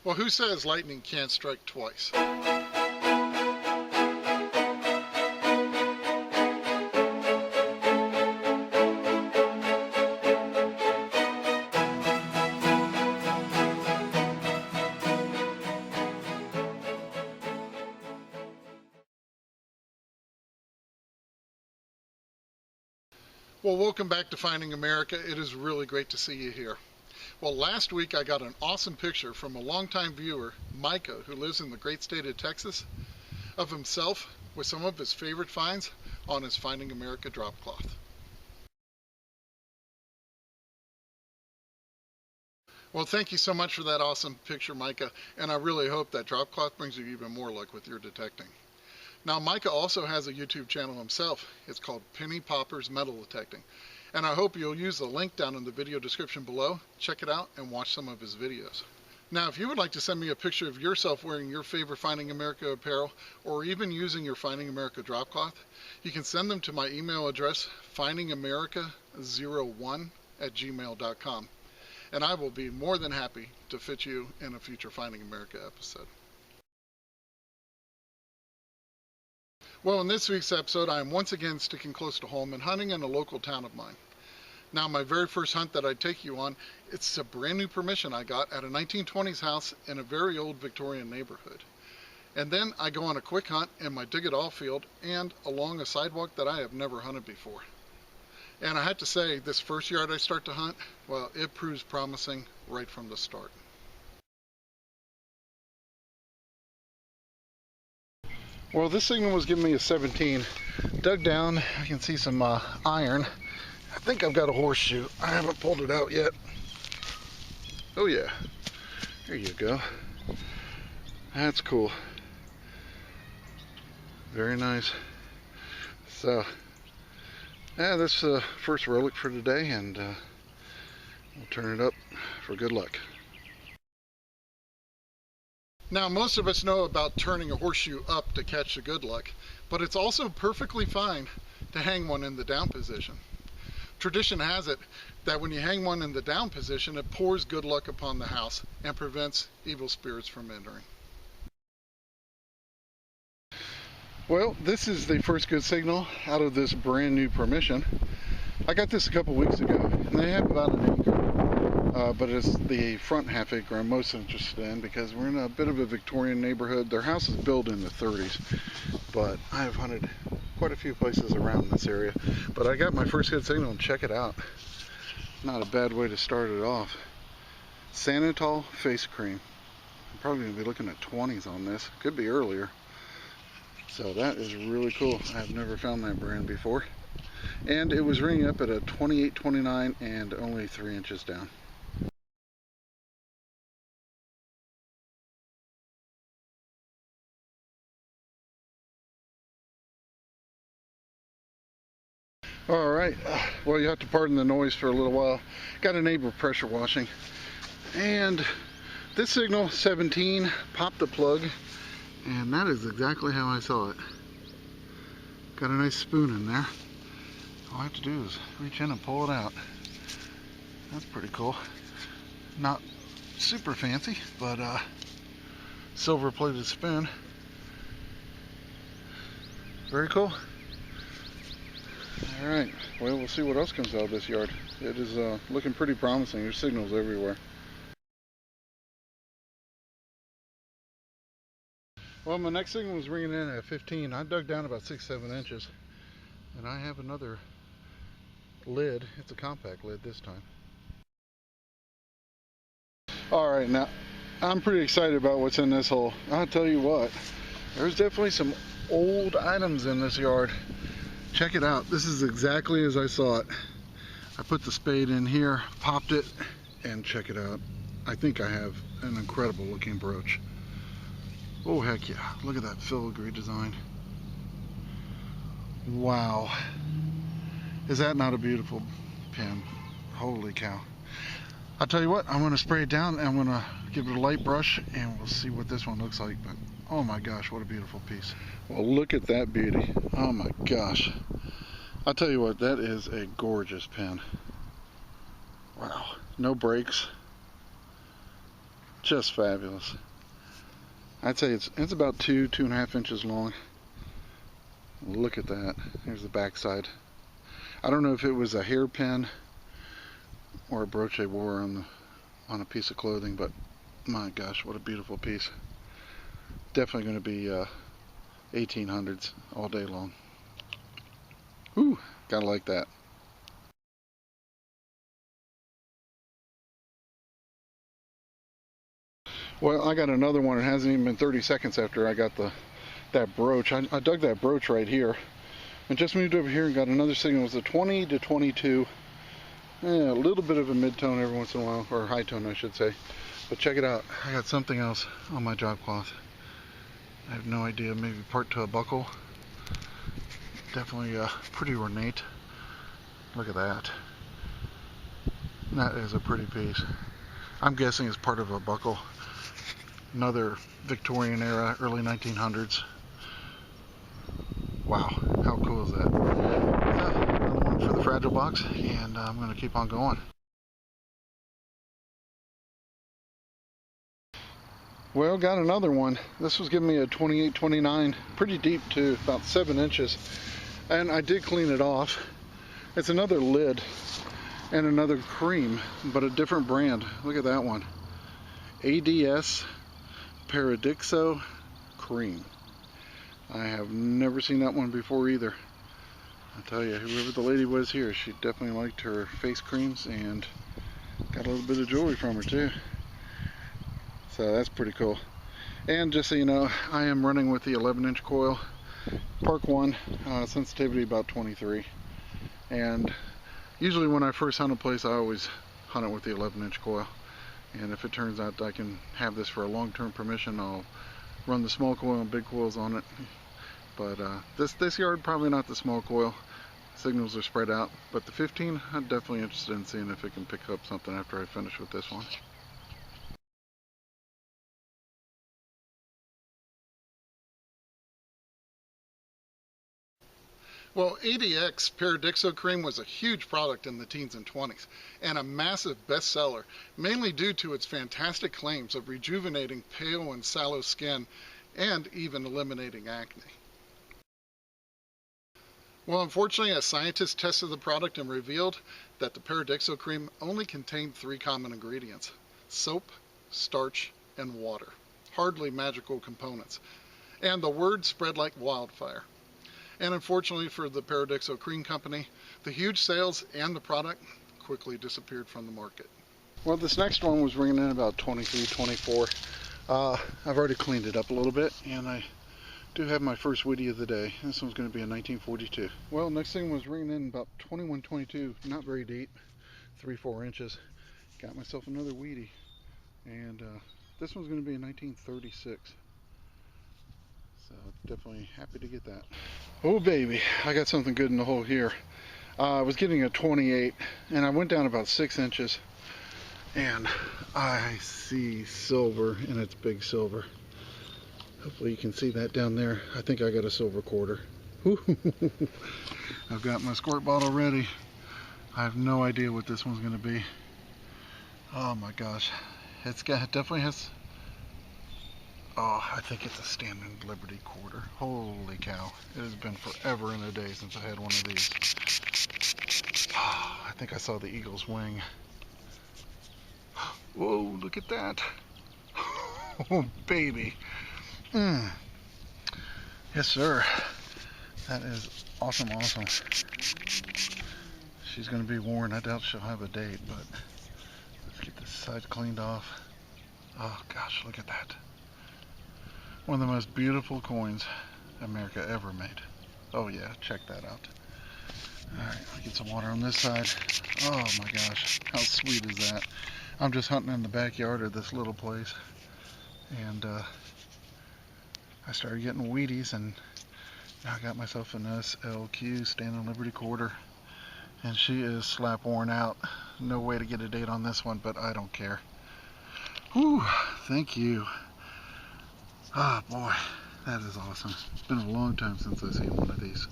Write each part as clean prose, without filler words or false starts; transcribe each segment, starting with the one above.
Well, who says lightning can't strike twice? Well, welcome back to Finding America. It is really great to see you here. Well, last week I got an awesome picture from a longtime viewer, Micah, who lives in the great state of Texas, of himself with some of his favorite finds on his Finding America drop cloth. Well, thank you so much for that awesome picture, Micah, and I really hope that drop cloth brings you even more luck with your detecting. Now, Micah also has a YouTube channel himself. It's called Penny Popper's Metal Detecting. And I hope you'll use the link down in the video description below. Check it out and watch some of his videos. Now, if you would like to send me a picture of yourself wearing your favorite Finding America apparel, or even using your Finding America drop cloth, you can send them to my email address, findingamerica01@gmail.com. And I will be more than happy to fit you in a future Finding America episode. Well, in this week's episode, I am once again sticking close to home and hunting in a local town of mine. Now, my very first hunt that I take you on, it's a brand new permission I got at a 1920s house in a very old Victorian neighborhood. And then I go on a quick hunt in my dig-it-all field and along a sidewalk that I have never hunted before. And I have to say, this first yard I start to hunt, well, it proves promising right from the start. Well, this signal was giving me a 17. Dug down, I can see some iron. I think I've got a horseshoe. I haven't pulled it out yet. Oh yeah, there you go. That's cool. Very nice. So, yeah, that's the first relic for today, and we'll turn it up for good luck. Now, most of us know about turning a horseshoe up to catch the good luck, but it's also perfectly fine to hang one in the down position. Tradition has it that when you hang one in the down position, it pours good luck upon the house and prevents evil spirits from entering. Well, this is the first good signal out of this brand new permission. I got this a couple weeks ago, and they have about an acre. But it's the front half acre I'm most interested in because we're in a bit of a Victorian neighborhood. Their house is built in the 30s, but I've hunted quite a few places around this area. But I got my first good signal, and check it out. Not a bad way to start it off. Sanitol face cream. I'm probably going to be looking at 20s on this. Could be earlier. So that is really cool. I've never found that brand before. And it was ringing up at a 28-29 and only 3 inches down. Alright, well, you have to pardon the noise for a little while. Got a neighbor pressure washing. And this signal, 17, popped the plug. And that is exactly how I saw it. Got a nice spoon in there. All I have to do is reach in and pull it out. That's pretty cool. Not super fancy, but silver plated spoon. Very cool. Alright, well, we'll see what else comes out of this yard. It is looking pretty promising. There's signals everywhere. Well, my next signal was ringing in at 15. I dug down about 6-7 inches. And I have another lid. It's a compact lid this time. Alright, now, I'm pretty excited about what's in this hole. I'll tell you what, there's definitely some old items in this yard. Check it out. This is exactly as I saw it. I put the spade in here, popped it, and check it out. I think I have an incredible looking brooch. Oh, heck yeah. Look at that filigree design. Wow. Is that not a beautiful pin? Holy cow. I'll tell you what, I'm going to spray it down and I'm going to give it a light brush and we'll see what this one looks like. But oh my gosh, what a beautiful piece. Well, look at that beauty. Oh my gosh. I'll tell you what, that is a gorgeous pin. Wow. No breaks. Just fabulous. I'd say it's about 2.5 inches long. Look at that. Here's the back side. I don't know if it was a hairpin or a brooch they wore on a piece of clothing, but my gosh, what a beautiful piece. Definitely going to be 1800s all day long. Whew, gotta like that. Well, I got another one. It hasn't even been 30 seconds after I got that brooch. I dug that brooch right here and just moved over here and got another signal. It was a 20 to 22. A little bit of a mid-tone every once in a while, or high tone I should say. But check it out. I got something else on my job cloth. I have no idea, maybe part to a buckle. Definitely pretty ornate. Look at that. That is a pretty piece. I'm guessing it's part of a buckle. Another Victorian era, early 1900s. Wow, how cool is that? Another one for the fragile box, and I'm going to keep on going. Well, got another one. This was giving me a 28-29, pretty deep too, about 7 inches. And I did clean it off. It's another lid and another cream, but a different brand. Look at that one. ADS Paradixo Cream. I have never seen that one before either. I tell you, whoever the lady was here, she definitely liked her face creams and got a little bit of jewelry from her too. So that's pretty cool. And just so you know, I am running with the 11-inch coil. Park 1, sensitivity about 23. And usually when I first hunt a place, I always hunt it with the 11-inch coil. And if it turns out I can have this for a long-term permission, I'll run the small coil and big coils on it. But this yard, probably not the small coil. Signals are spread out. But the 15, I'm definitely interested in seeing if it can pick up something after I finish with this one. Well, ADX Paradixo Cream was a huge product in the teens and 20s, and a massive bestseller, mainly due to its fantastic claims of rejuvenating pale and sallow skin, and even eliminating acne. Well, unfortunately, a scientist tested the product and revealed that the Paradixo Cream only contained 3 common ingredients: soap, starch, and water. Hardly magical components. And the word spread like wildfire. And unfortunately for the Paradixo Cream Company, the huge sales and the product quickly disappeared from the market. Well, this next one was ringing in about 23, 24. I've already cleaned it up a little bit, and I do have my first Wheatie of the day. This one's going to be a 1942. Well, next thing was ringing in about 21, 22, not very deep, 3-4 inches. Got myself another Wheatie, and this one's going to be a 1936. So definitely happy to get that. Oh baby, I got something good in the hole here. I was getting a 28 and I went down about 6 inches and I see silver, and it's big silver. Hopefully you can see that down there. I think I got a silver quarter. I've got my squirt bottle ready. I have no idea what this one's going to be. Oh my gosh. It definitely has... Oh, I think it's a standing Liberty quarter. Holy cow. It has been forever and a day since I had one of these. I think I saw the eagle's wing. Whoa, look at that. Oh, baby. Yes, sir. That is awesome, awesome. She's going to be worn. I doubt she'll have a date, but let's get this side cleaned off. Oh, gosh, look at that. One of the most beautiful coins America ever made. Oh yeah, check that out. Alright, I'll get some water on this side. Oh my gosh, how sweet is that? I'm just hunting in the backyard of this little place. And I started getting Wheaties, and I got myself an SLQ Standing Liberty quarter. And she is slap worn out. No way to get a date on this one, but I don't care. Whew, thank you. Ah, oh, boy, that is awesome. It's been a long time since I've seen one of these.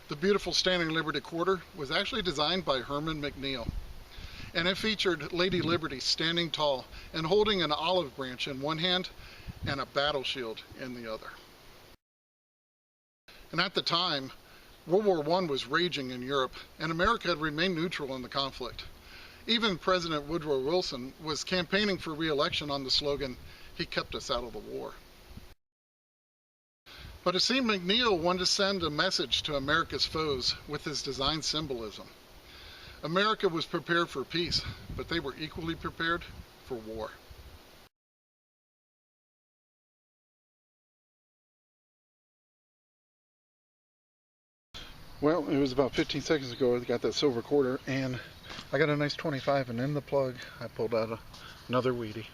The beautiful Standing Liberty quarter was actually designed by Herman McNeil, and it featured Lady Liberty standing tall and holding an olive branch in one hand and a battle shield in the other. And at the time, World War I was raging in Europe, and America had remained neutral in the conflict. Even President Woodrow Wilson was campaigning for re-election on the slogan, "He kept us out of the war." But it seemed McNeil wanted to send a message to America's foes with his design symbolism. America was prepared for peace, but they were equally prepared for war. Well, it was about 15 seconds ago I got that silver quarter, and I got a nice 25, and in the plug I pulled out another Wheatie.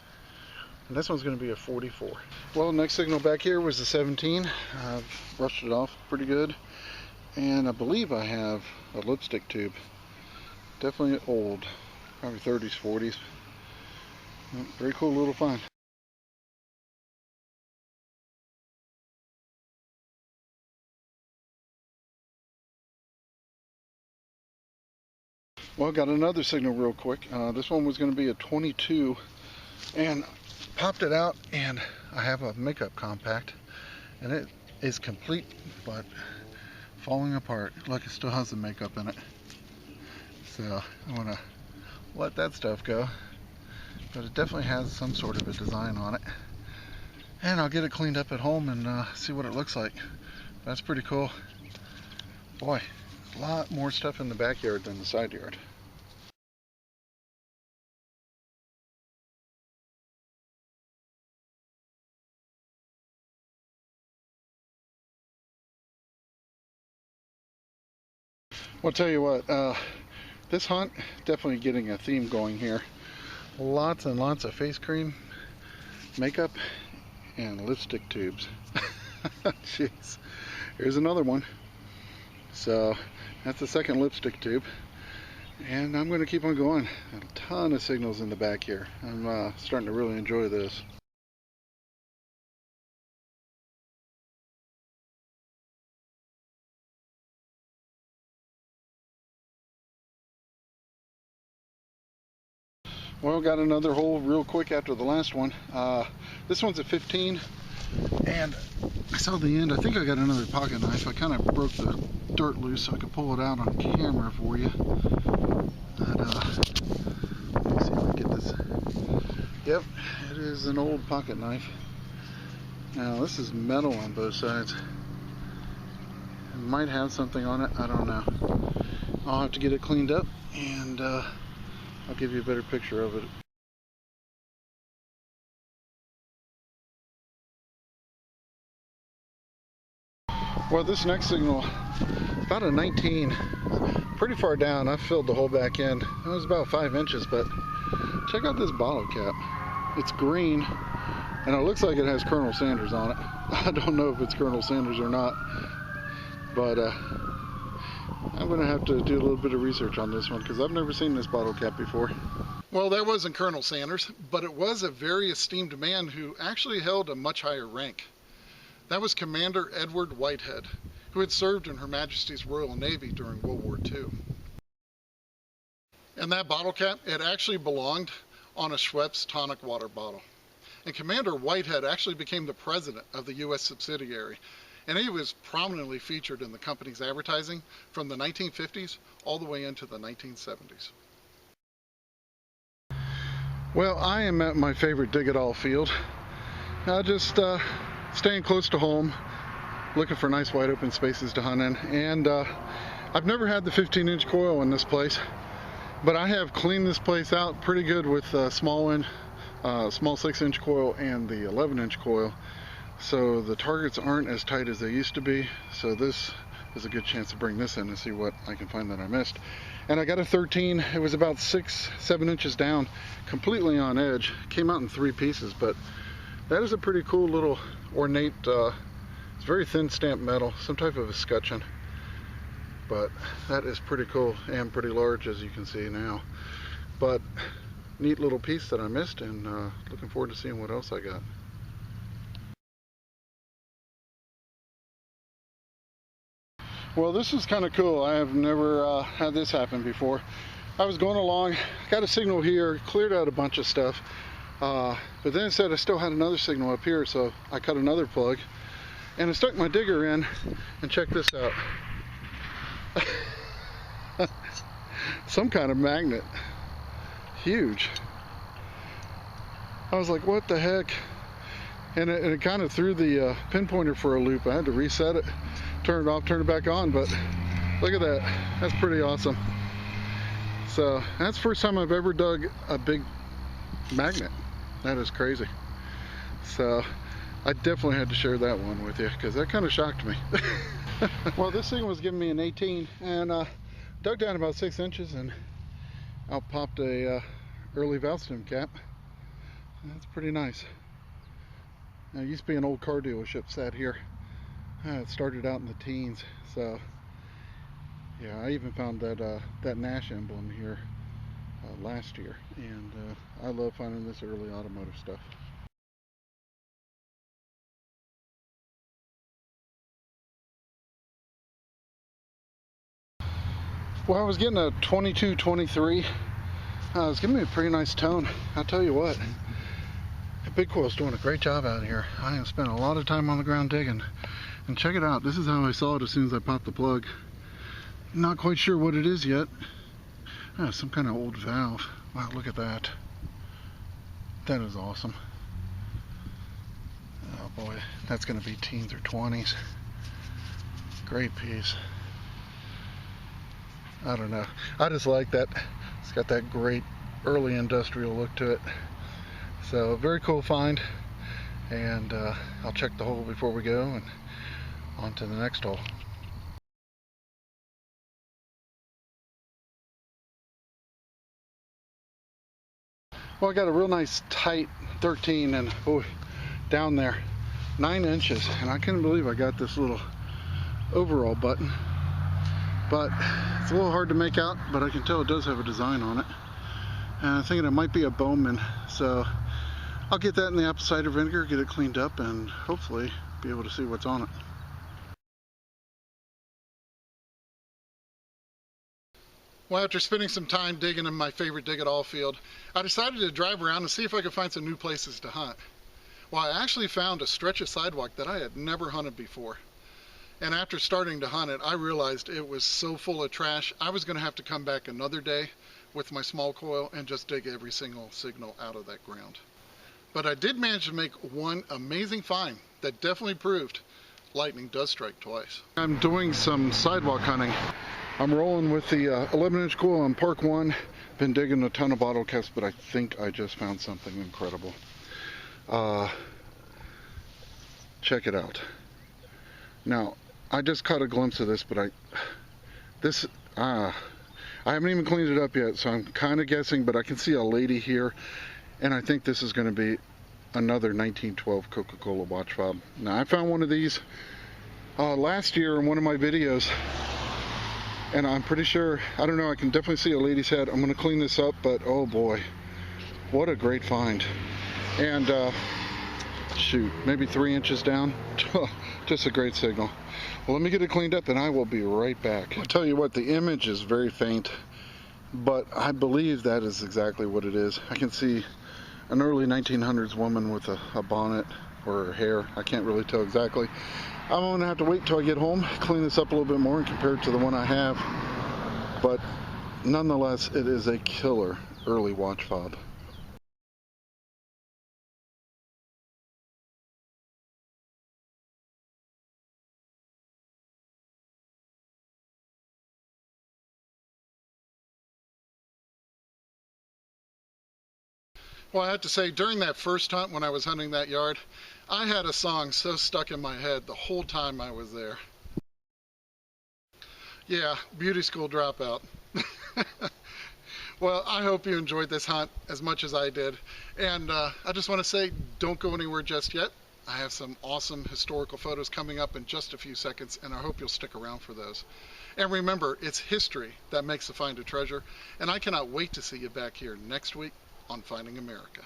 And this one's going to be a 44. Well, the next signal back here was the 17. I've brushed it off pretty good, and I believe I have a lipstick tube. Definitely old, probably 30s, 40s. Very cool little find. Well, got another signal real quick. This one was going to be a 22, and popped it out, and I have a makeup compact, and it is complete but falling apart. Look, it still has the makeup in it, so I'm gonna let that stuff go, but it definitely has some sort of a design on it, and I'll get it cleaned up at home and see what it looks like. That's pretty cool. Boy, a lot more stuff in the backyard than the side yard. Well, I'll tell you what, this hunt, definitely getting a theme going here. Lots and lots of face cream, makeup, and lipstick tubes. Jeez. Here's another one. So, that's the second lipstick tube. And I'm going to keep on going. A ton of signals in the back here. I'm starting to really enjoy this. Well, got another hole real quick after the last one. This one's a 15, and I saw the end. I think I got another pocket knife. I kind of broke the dirt loose so I could pull it out on camera for you. But, let me see if I can get this. Yep, it is an old pocket knife. Now, this is metal on both sides. It might have something on it, I don't know. I'll have to get it cleaned up, and I'll give you a better picture of it. Well, this next signal, about a 19, pretty far down. I filled the hole back in. It was about 5 inches, but check out this bottle cap. It's green, and it looks like it has Colonel Sanders on it. I don't know if it's Colonel Sanders or not, but I'm going to have to do a little bit of research on this one because I've never seen this bottle cap before. Well, that wasn't Colonel Sanders, but it was a very esteemed man who actually held a much higher rank. That was Commander Edward Whitehead, who had served in Her Majesty's Royal Navy during World War II. And that bottle cap, it actually belonged on a Schweppes tonic water bottle. And Commander Whitehead actually became the president of the U.S. subsidiary, and he was prominently featured in the company's advertising from the 1950s all the way into the 1970s. Well, I am at my favorite dig-it-all field. Just staying close to home, looking for nice wide open spaces to hunt in. And I've never had the 15-inch coil in this place, but I have cleaned this place out pretty good with small 6-inch coil and the 11-inch coil. So the targets aren't as tight as they used to be. So this is a good chance to bring this in and see what I can find that I missed. And I got a 13. It was about 6-7 inches down, completely on edge. Came out in 3 pieces, but that is a pretty cool little ornate, it's very thin stamped metal, some type of escutcheon. But that is pretty cool and pretty large, as you can see now. But neat little piece that I missed, and looking forward to seeing what else I got. Well, this is kind of cool. I have never had this happen before. I was going along, got a signal here, cleared out a bunch of stuff, but then it said I still had another signal up here, so I cut another plug, and I stuck my digger in, and check this out. Some kind of magnet. Huge. I was like, what the heck? And it kind of threw the pinpointer for a loop. I had to reset it, turn it off, turn it back on, but look at that. That's pretty awesome. So that's the first time I've ever dug a big magnet. That is crazy. So I definitely had to share that one with you because that kind of shocked me. Well, this thing was giving me an 18, and dug down about 6 inches and out popped a early valve stem cap. That's pretty nice. Now, it used to be an old car dealership sat here. It started out in the teens, so yeah, I even found that that Nash emblem here last year, and I love finding this early automotive stuff. Well, I was getting a 22-23. It was giving me a pretty nice tone. I'll tell you what, the big coil's doing a great job out here. I have spent a lot of time on the ground digging. And check it out, this is how I saw it as soon as I popped the plug. Not quite sure what it is yet. Some kind of old valve. Wow, look at that. That is awesome. Oh boy, that's gonna be teens or 20s. Great piece. I don't know. I just like that. It's got that great early industrial look to it. So very cool find. And I'll check the hole before we go and on to the next hole. Well, I got a real nice tight 13 and down there 9 inches, and I couldn't believe I got this little overall button, but it's a little hard to make out, but I can tell it does have a design on it, and I'm thinking it might be a Bowman, so I'll get that in the apple cider vinegar, get it cleaned up, and hopefully be able to see what's on it. Well, after spending some time digging in my favorite dig it all field, I decided to drive around and see if I could find some new places to hunt. Well, I actually found a stretch of sidewalk that I had never hunted before. And after starting to hunt it, I realized it was so full of trash, I was going to have to come back another day with my small coil and just dig every single signal out of that ground. But I did manage to make one amazing find that definitely proved lightning does strike twice. I'm doing some sidewalk hunting. I'm rolling with the 11-inch coil on Park 1. Been digging a ton of bottle caps, but I think I just found something incredible. Check it out. Now, I just caught a glimpse of this, but I haven't even cleaned it up yet, so I'm kind of guessing, but I can see a lady here, and I think this is going to be another 1912 Coca-Cola watch fob. Now, I found one of these last year in one of my videos, and I'm pretty sure, I don't know, I can definitely see a lady's head. I'm going to clean this up, but oh boy, what a great find. And shoot, maybe 3 inches down. Just a great signal. Well, let me get it cleaned up and I will be right back. I'll tell you what, the image is very faint, but I believe that is exactly what it is. I can see an early 1900s woman with a bonnet or her hair. I can't really tell exactly. I'm going to have to wait till I get home, clean this up a little bit more and compare it to the one I have. But nonetheless, it is a killer early watch fob. Well, I have to say, during that first hunt when I was hunting that yard, I had a song so stuck in my head the whole time I was there. Yeah, beauty school dropout. Well, I hope you enjoyed this hunt as much as I did. And I just want to say, don't go anywhere just yet. I have some awesome historical photos coming up in just a few seconds, and I hope you'll stick around for those. And remember, it's history that makes a find a treasure, and I cannot wait to see you back here next week on Finding America.